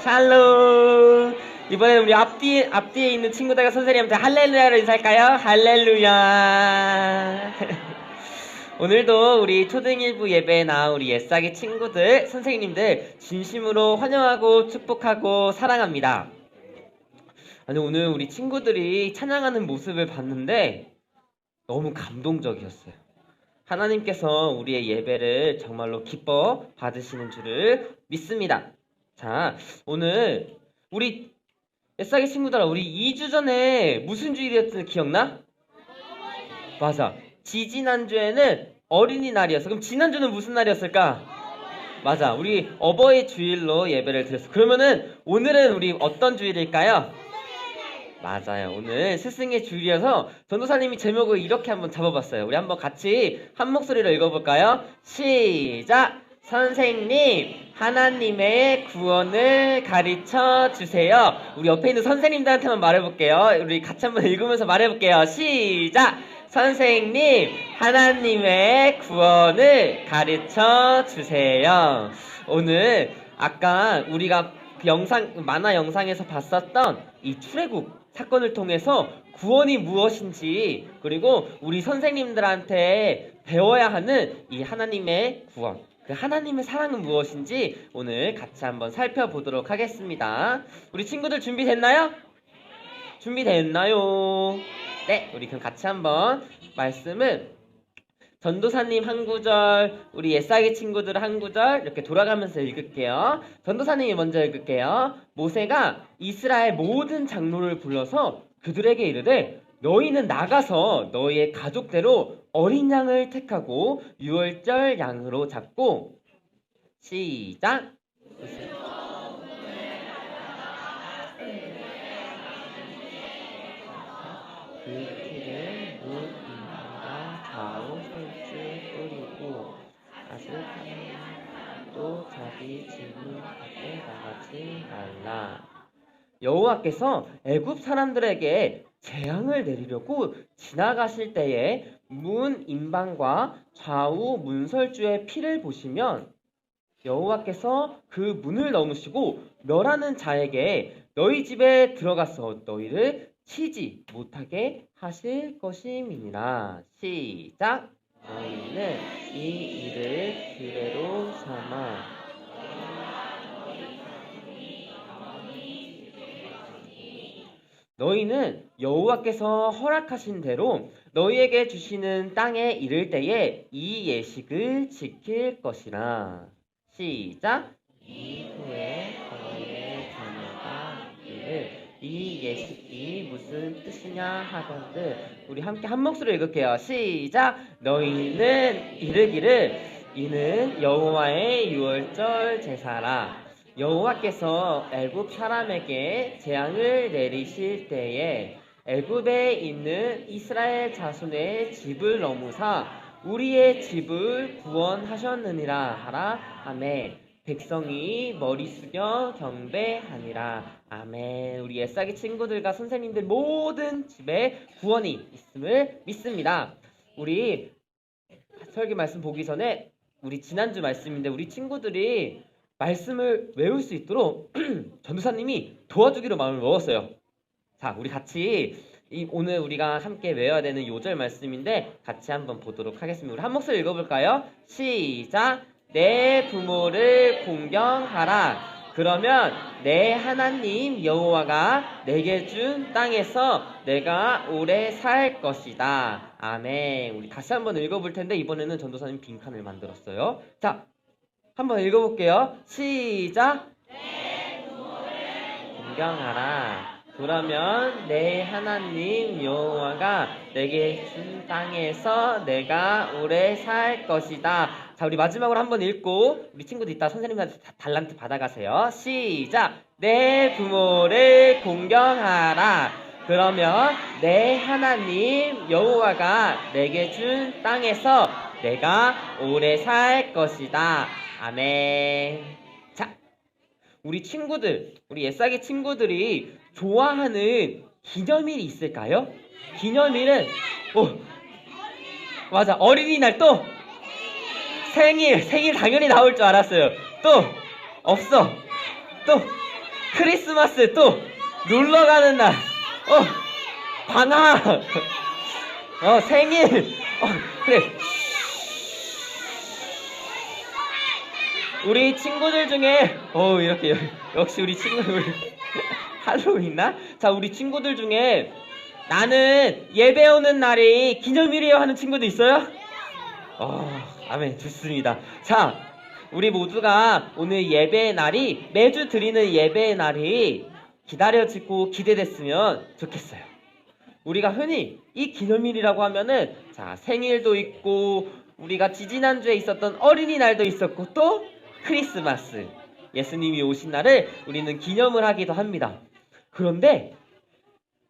샬롬. 이번에 우리 앞뒤에 있는 친구들과 선생님한테 할렐루야로 인사할까요? 할렐루야. 오늘도 우리 초등 1부 예배에 나온 우리 옛사기 친구들, 선생님들 진심으로 환영하고 축복하고 사랑합니다. 아니, 오늘 우리 친구들이 찬양하는 모습을 봤는데 너무 감동적이었어요. 하나님께서 우리의 예배를 정말로 기뻐 받으시는 줄을 믿습니다. 자, 오늘 우리 옛사기 친구들아, 우리 2주 전에 무슨 주일이었는지 기억나? 맞아. 지지난주에는 어린이날이었어. 그럼 지난주는 무슨 날이었을까? 맞아. 우리 어버이 주일로 예배를 드렸어. 그러면은 오늘은 우리 어떤 주일일까요? 맞아요. 오늘 스승의 주일이어서 전도사님이 제목을 이렇게 한번 잡아봤어요. 우리 한번 같이 한 목소리로 읽어볼까요? 시작! 선생님, 하나님의 구원을 가르쳐 주세요. 우리 옆에 있는 선생님들한테만 말해볼게요. 우리 같이 한번 읽으면서 말해볼게요. 시작! 선생님, 하나님의 구원을 가르쳐 주세요. 오늘 아까 우리가 만화 영상에서 봤었던 이 출애굽 사건을 통해서 구원이 무엇인지, 그리고 우리 선생님들한테 배워야 하는 이 하나님의 구원, 그 하나님의 사랑은 무엇인지 오늘 같이 한번 살펴보도록 하겠습니다. 우리 친구들 준비됐나요? 준비됐나요? 네, 우리 그럼 같이 한번 말씀을 전도사님 한 구절, 우리 옛사기 친구들 한 구절 이렇게 돌아가면서 읽을게요. 전도사님이 먼저 읽을게요. 모세가 이스라엘 모든 장로를 불러서 그들에게 이르되 너희는 나가서 너희의 가족대로 어린 양을 택하고 유월절 양으로 잡고 시작! 그 피를 문 인마다 좌우 솔줄 뿌리고 아스도 자기 집문 밖에 나가지 말라. 여호와께서 애굽 사람들에게 재앙을 내리려고 지나가실 때에 문 인방과 좌우 문설주의 피를 보시면 여호와께서 그 문을 넘으시고 멸하는 자에게 너희 집에 들어가서 너희를 치지 못하게 하실 것임이니라. 시작! 너희는 이 일을 규례로 삼아 너희는 여호와께서 허락하신 대로 너희에게 주시는 땅에 이를 때에 이 예식을 지킬 것이라. 시작! 이후에 너희의 자녀가 이르기를 이 예식이 무슨 뜻이냐 하건들. 우리 함께 한 목소리로 읽을게요. 시작! 너희는 이르기를 이는 여호와의 유월절 제사라. 여호와께서 애굽 사람에게 재앙을 내리실 때에 애굽에 있는 이스라엘 자손의 집을 넘으사 우리의 집을 구원하셨느니라 하라. 아멘. 백성이 머리 숙여 경배하니라. 아멘. 우리 옛사기 친구들과 선생님들 모든 집에 구원이 있음을 믿습니다. 우리 설교 말씀 보기 전에 우리 지난주 말씀인데 우리 친구들이 말씀을 외울 수 있도록 전도사님이 도와주기로 마음을 먹었어요. 자, 우리 같이 오늘 우리가 함께 외워야 되는 요절 말씀인데 같이 한번 보도록 하겠습니다. 우리 한 목소리 읽어볼까요? 시작! 내 부모를 공경하라. 그러면 내 하나님 여호와가 내게 준 땅에서 내가 오래 살 것이다. 아멘. 우리 다시 한번 읽어볼 텐데 이번에는 전도사님 빈칸을 만들었어요. 자, 한번 읽어볼게요. 시작! 내 부모를 공경하라. 그러면 내 하나님 여호와가 내게 준 땅에서 내가 오래 살 것이다. 자, 우리 마지막으로 한번 읽고 우리 친구들 이따 선생님한테 달란트 받아가세요. 시작! 내 부모를 공경하라. 그러면 내 하나님 여호와가 내게 준 땅에서 내가 오래 살 것이다. 아멘. 자, 우리 친구들, 우리 옛사기 친구들이 좋아하는 기념일이 있을까요? 기념일은 맞아, 어린이날. 또 생일 당연히 나올 줄 알았어요. 또 없어. 또 크리스마스 또 놀러 가는 날. 방학. 생일. 그래. 우리 친구들 중에 이렇게 역시 우리 친구들 할로윈나? 자, 우리 친구들 중에 나는 예배 오는 날이 기념일이에요 하는 친구도 있어요? 아멘. 좋습니다. 자, 우리 모두가 오늘 예배의 날이, 매주 드리는 예배의 날이 기다려지고 기대됐으면 좋겠어요. 우리가 흔히 이 기념일이라고 하면은, 자, 생일도 있고, 우리가 지지난주에 있었던 어린이날도 있었고, 또 크리스마스, 예수님이 오신 날을 우리는 기념을 하기도 합니다. 그런데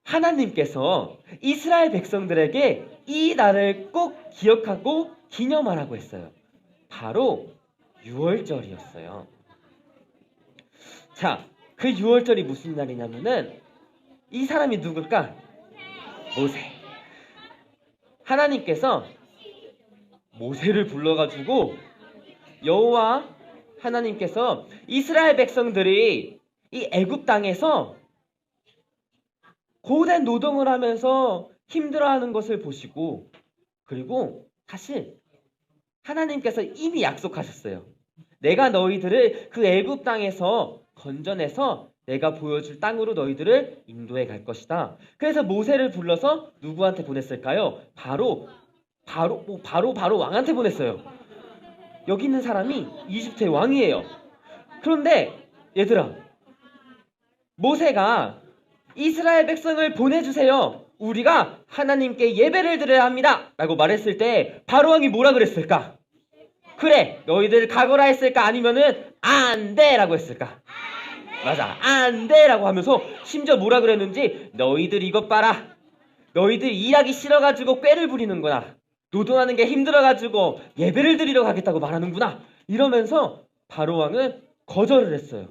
하나님께서 이스라엘 백성들에게 이 날을 꼭 기억하고 기념하라고 했어요. 바로 6월절이었어요. 자, 그 6월절이 무슨 날이냐면은, 이 사람이 누굴까? 모세. 하나님께서 모세를 불러가지고 여호와 하나님께서 이스라엘 백성들이 이 애굽 땅에서 고된 노동을 하면서 힘들어하는 것을 보시고, 그리고 사실 하나님께서 이미 약속하셨어요. 내가 너희들을 그 애굽 땅에서 건져내서 내가 보여줄 땅으로 너희들을 인도해 갈 것이다. 그래서 모세를 불러서 누구한테 보냈을까요? 바로 왕한테 보냈어요. 여기 있는 사람이 이집트의 왕이에요. 그런데 얘들아, 모세가 이스라엘 백성을 보내주세요, 우리가 하나님께 예배를 드려야 합니다 라고 말했을 때 바로 왕이 뭐라 그랬을까? 그래, 너희들 가거라 했을까? 아니면은 안 돼 라고 했을까? 맞아, 안 돼 라고 하면서 심지어 뭐라 그랬는지, 너희들 이것 봐라, 너희들 일하기 싫어가지고 꾀를 부리는구나, 노동하는 게 힘들어가지고 예배를 드리러 가겠다고 말하는구나, 이러면서 바로 왕은 거절을 했어요.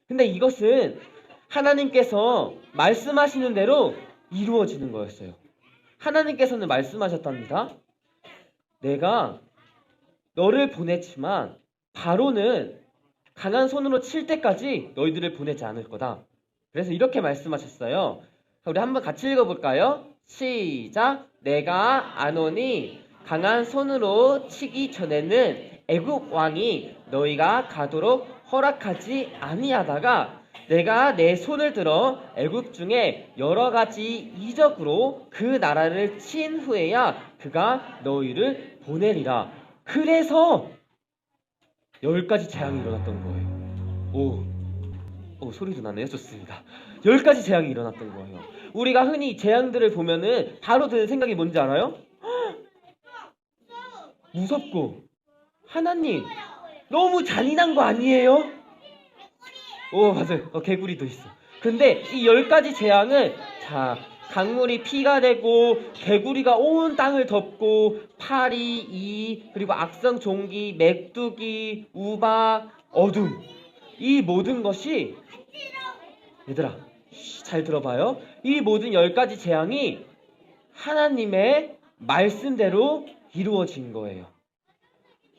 근데 이것은 하나님께서 말씀하시는 대로 이루어지는 거였어요. 하나님께서는 말씀하셨답니다. 내가 너를 보냈지만 바로는 강한 손으로 칠 때까지 너희들을 보내지 않을 거다. 그래서 이렇게 말씀하셨어요. 우리 한번 같이 읽어볼까요? 시작. 내가 아노니 강한 손으로 치기 전에는 애굽 왕이 너희가 가도록 허락하지 아니하다가 내가 내 손을 들어 애굽 중에 여러 가지 이적으로 그 나라를 친 후에야 그가 너희를 보내리라. 그래서 10가지 재앙이 일어났던 거예요. 소리도 나네요. 좋습니다. 10가지 재앙이 일어났던 거예요. 우리가 흔히 재앙들을 보면은 바로 드는 생각이 뭔지 알아요? 무섭고, 하나님 너무 잔인한 거 아니에요? 맞아요. 개구리도 있어. 근데 이 10가지 재앙은, 자, 강물이 피가 되고 개구리가 온 땅을 덮고 파리, 이, 그리고 악성 종기, 메뚜기, 우박, 어둠, 이 모든 것이, 얘들아 잘 들어봐요. 이 모든 10가지 재앙이 하나님의 말씀대로 이루어진 거예요.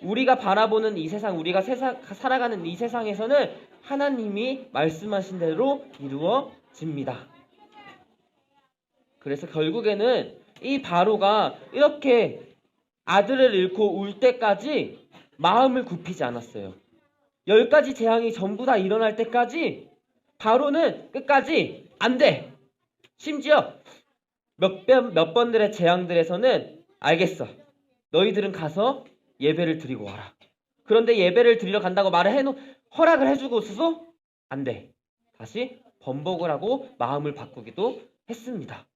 우리가 바라보는 이 세상, 우리가 살아가는 이 세상에서는 하나님이 말씀하신 대로 이루어집니다. 그래서 결국에는 이 바로가 이렇게 아들을 잃고 울 때까지 마음을 굽히지 않았어요. 10가지 재앙이 전부 다 일어날 때까지 바로는 끝까지 안 돼. 심지어 몇 번들의 재앙들에서는 알겠어, 너희들은 가서 예배를 드리고 와라. 그런데 예배를 드리러 간다고 허락을 해주고서도 안 돼. 다시 번복을 하고 마음을 바꾸기도 했습니다.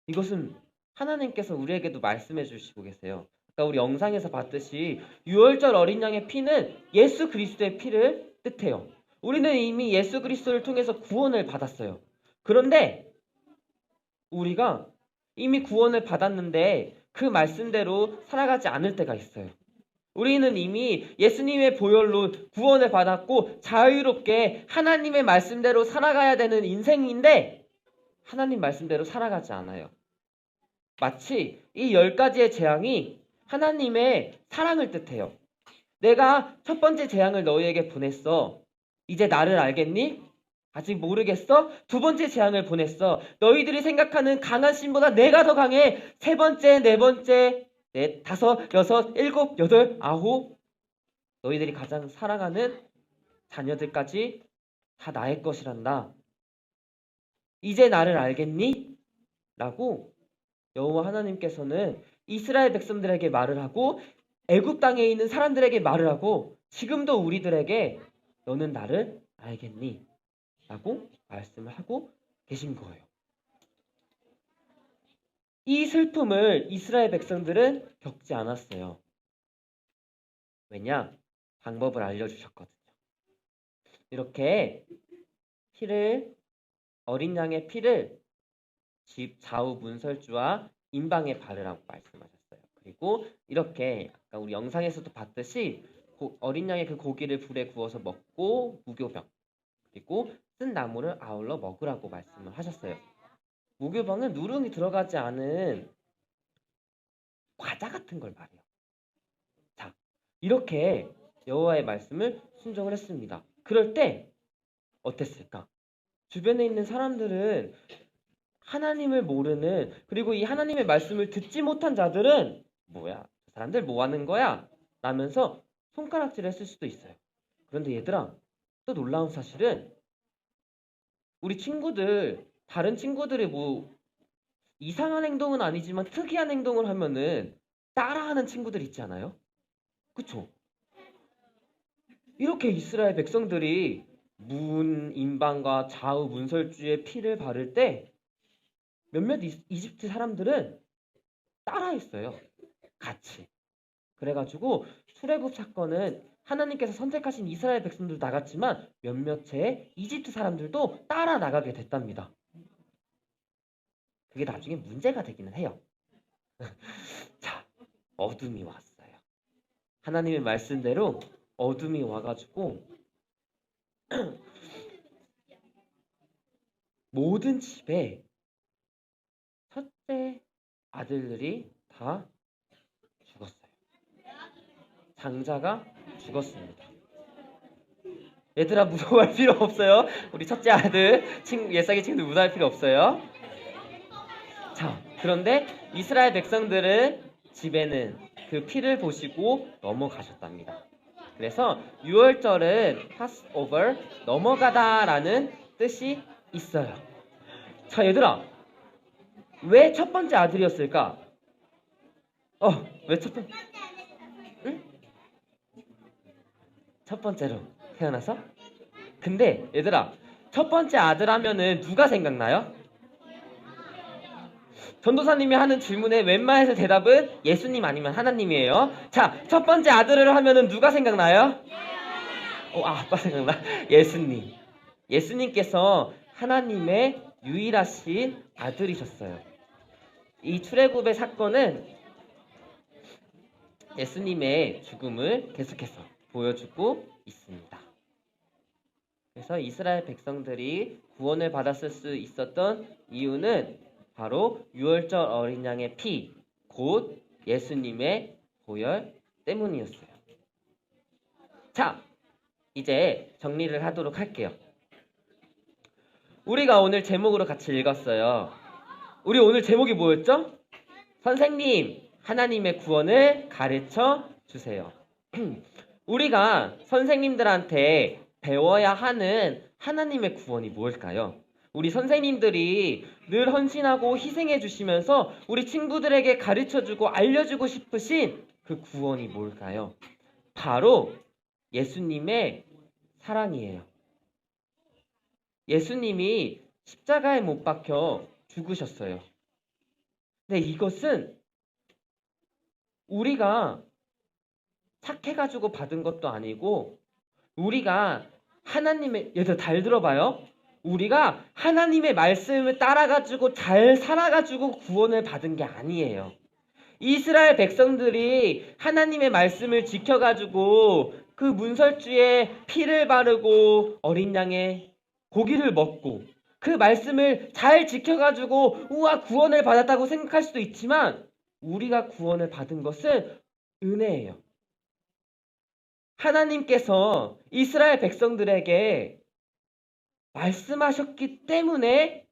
이것은 하나님께서 우리에게도 말씀해 주시고 계세요. 아까 우리 영상에서 봤듯이 6월절 어린 양의 피는 예수 그리스도의 피를 뜻해요. 우리는 이미 예수 그리스도를 통해서 구원을 받았어요. 그런데 우리가 이미 구원을 받았는데 그 말씀대로 살아가지 않을 때가 있어요. 우리는 이미 예수님의 보혈로 구원을 받았고 자유롭게 하나님의 말씀대로 살아가야 되는 인생인데 하나님 말씀대로 살아가지 않아요. 마치 이 10가지의 재앙이 하나님의 사랑을 뜻해요. 내가 첫 번째 재앙을 너희에게 보냈어. 이제 나를 알겠니? 아직 모르겠어? 두 번째 재앙을 보냈어. 너희들이 생각하는 강한 신보다 내가 더 강해. 세 번째, 네 번째, 넷, 다섯, 여섯, 일곱, 여덟, 아홉. 너희들이 가장 사랑하는 자녀들까지 다 나의 것이란다. 이제 나를 알겠니? 라고 여호와 하나님께서는 이스라엘 백성들에게 말을 하고 애굽 땅에 있는 사람들에게 말을 하고 지금도 우리들에게 너는 나를 알겠니? 라고 말씀을 하고 계신 거예요. 이 슬픔을 이스라엘 백성들은 겪지 않았어요. 왜냐? 방법을 알려주셨거든요. 이렇게 어린 양의 피를 집 좌우 문설주와 임방에 바르라고 말씀하셨어요. 그리고 이렇게 아까 우리 영상에서도 봤듯이 어린 양의 그 고기를 불에 구워서 먹고 무교병 그리고 쓴 나무를 아울러 먹으라고 말씀을 하셨어요. 무교병은 누룽이 들어가지 않은 과자 같은 걸 말해요. 자, 이렇게 여호와의 말씀을 순종을 했습니다. 그럴 때 어땠을까? 주변에 있는 사람들은 하나님을 모르는 그리고 이 하나님의 말씀을 듣지 못한 자들은 뭐야? 저 사람들 뭐 하는 거야? 라면서 손가락질을 했을 수도 있어요. 그런데 얘들아, 또 놀라운 사실은 우리 친구들, 다른 친구들이 뭐 이상한 행동은 아니지만 특이한 행동을 하면은 따라하는 친구들 있지 않아요? 그쵸? 이렇게 이스라엘 백성들이 임방과 좌우 문설주에 피를 바를 때 몇몇 이집트 사람들은 따라했어요. 같이. 그래가지고 출애굽 사건은 하나님께서 선택하신 이스라엘 백성들도 나갔지만 몇몇의 이집트 사람들도 따라 나가게 됐답니다. 그게 나중에 문제가 되기는 해요. 자, 어둠이 왔어요. 하나님의 말씀대로 어둠이 와가지고 모든 집에 첫째 아들들이 다 죽었어요. 장자가 죽었습니다. 얘들아 무서워할 필요 없어요. 우리 첫째 아들 예삭의 친구들 무서워할 필요 없어요. 자, 그런데 이스라엘 백성들은 집에는 그 피를 보시고 넘어가셨답니다. 그래서 6월절은 Passover, 넘어가다라는 뜻이 있어요. 자, 얘들아, 왜 첫 번째 아들이었을까? 왜 첫 번째? 응? 첫 번째로 태어나서? 근데 얘들아, 첫 번째 아들 하면은 누가 생각나요? 전도사님이 하는 질문에 웬만해서 대답은 예수님 아니면 하나님이에요. 자, 첫 번째 아들을 하면은 누가 생각나요? 아빠 생각나. 예수님. 예수님께서 하나님의 유일하신 아들이셨어요. 이 출애굽의 사건은 예수님의 죽음을 계속해서 보여주고 있습니다. 그래서 이스라엘 백성들이 구원을 받았을 수 있었던 이유는 바로 유월절 어린 양의 피, 곧 예수님의 보혈 때문이었어요. 자, 이제 정리를 하도록 할게요. 우리가 오늘 제목으로 같이 읽었어요. 우리 오늘 제목이 뭐였죠? 선생님, 하나님의 구원을 가르쳐 주세요. 우리가 선생님들한테 배워야 하는 하나님의 구원이 뭘까요? 우리 선생님들이 늘 헌신하고 희생해 주시면서 우리 친구들에게 가르쳐주고 알려주고 싶으신 그 구원이 뭘까요? 바로 예수님의 사랑이에요. 예수님이 십자가에 못 박혀 죽으셨어요. 근데 이것은 우리가 착해가지고 받은 것도 아니고 우리가 얘들 잘 들어봐요. 우리가 하나님의 말씀을 따라가지고 잘 살아가지고 구원을 받은 게 아니에요. 이스라엘 백성들이 하나님의 말씀을 지켜가지고 그 문설주에 피를 바르고 어린 양의 고기를 먹고 그 말씀을 잘 지켜가지고 우와 구원을 받았다고 생각할 수도 있지만 우리가 구원을 받은 것은 은혜예요. 하나님께서 이스라엘 백성들에게 말씀하셨기 때문에,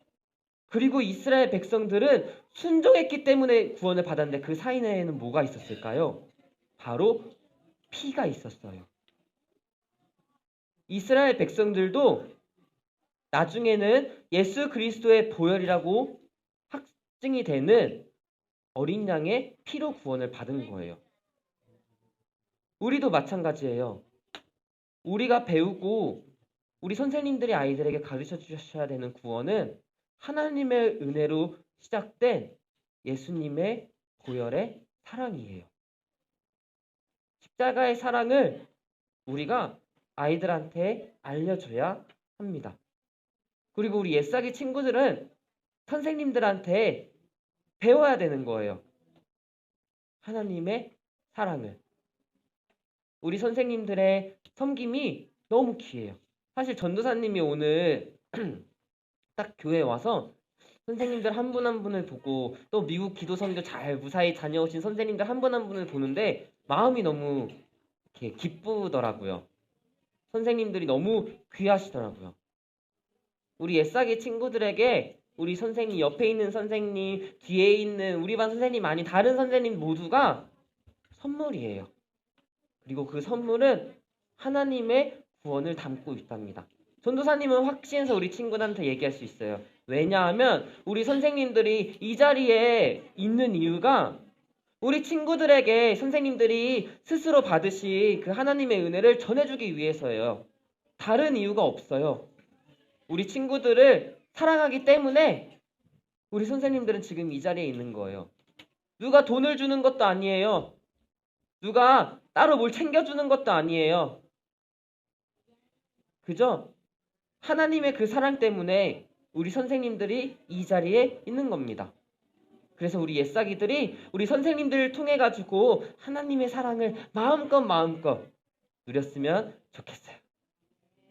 그리고 이스라엘 백성들은 순종했기 때문에 구원을 받았는데 그 사이에는 뭐가 있었을까요? 바로 피가 있었어요. 이스라엘 백성들도 나중에는 예수 그리스도의 보혈이라고 확증이 되는 어린 양의 피로 구원을 받은 거예요. 우리도 마찬가지예요. 우리가 배우고 우리 선생님들이 아이들에게 가르쳐 주셔야 되는 구원은 하나님의 은혜로 시작된 예수님의 보혈의 사랑이에요. 십자가의 사랑을 우리가 아이들한테 알려줘야 합니다. 그리고 우리 옛사기 친구들은 선생님들한테 배워야 되는 거예요. 하나님의 사랑을. 우리 선생님들의 섬김이 너무 귀해요. 사실 전도사님이 오늘 딱 교회에 와서 선생님들 한 분 한 분을 보고 또 미국 기도 선교 잘 무사히 다녀오신 선생님들 한 분 한 분을 보는데 마음이 너무 이렇게 기쁘더라고요. 선생님들이 너무 귀하시더라고요. 우리 옛사기 친구들에게 우리 선생님, 옆에 있는 선생님, 뒤에 있는 우리 반 선생님 아닌 다른 선생님 모두가 선물이에요. 그리고 그 선물은 하나님의 구원을 담고 있답니다. 전도사님은 확신해서 우리 친구들한테 얘기할 수 있어요. 왜냐하면 우리 선생님들이 이 자리에 있는 이유가 우리 친구들에게 선생님들이 스스로 받으신 그 하나님의 은혜를 전해주기 위해서예요. 다른 이유가 없어요. 우리 친구들을 사랑하기 때문에 우리 선생님들은 지금 이 자리에 있는 거예요. 누가 돈을 주는 것도 아니에요. 누가 따로 뭘 챙겨주는 것도 아니에요. 그죠? 하나님의 그 사랑 때문에 우리 선생님들이 이 자리에 있는 겁니다. 그래서 우리 옛사기들이 우리 선생님들을 통해 가지고 하나님의 사랑을 마음껏 누렸으면 좋겠어요.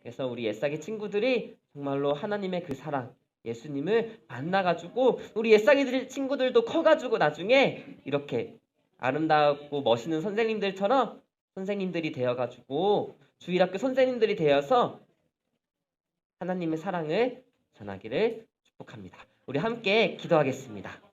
그래서 우리 옛사기 친구들이 정말로 하나님의 그 사랑, 예수님을 만나가지고 우리 옛사기 친구들도 커가지고 나중에 이렇게 아름답고 멋있는 선생님들처럼 선생님들이 되어가지고 주일학교 선생님들이 되어서 하나님의 사랑을 전하기를 축복합니다. 우리 함께 기도하겠습니다.